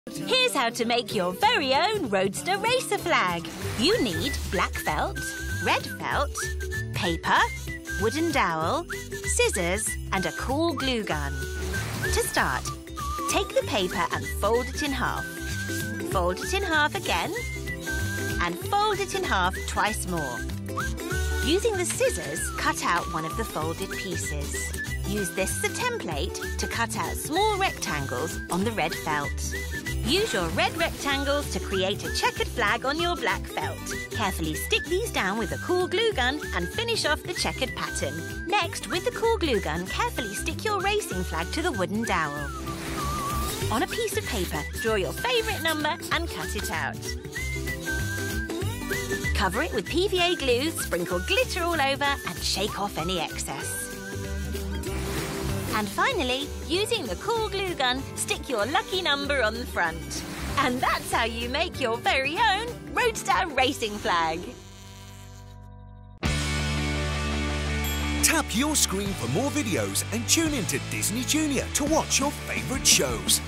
Here's how to make your very own Roadster racer flag. You need black felt, red felt, paper, wooden dowel, scissors and a cool glue gun. To start, take the paper and fold it in half. Fold it in half again and fold it in half twice more. Using the scissors, cut out one of the folded pieces. Use this as a template to cut out small rectangles on the red felt. Use your red rectangles to create a checkered flag on your black felt. Carefully stick these down with a cool glue gun and finish off the checkered pattern. Next, with the cool glue gun, carefully stick your racing flag to the wooden dowel. On a piece of paper, draw your favourite number and cut it out. Cover it with PVA glue, sprinkle glitter all over and shake off any excess. And finally, using the cool glue gun, stick your lucky number on the front. And that's how you make your very own Roadster racing flag. Tap your screen for more videos and tune into Disney Junior to watch your favourite shows.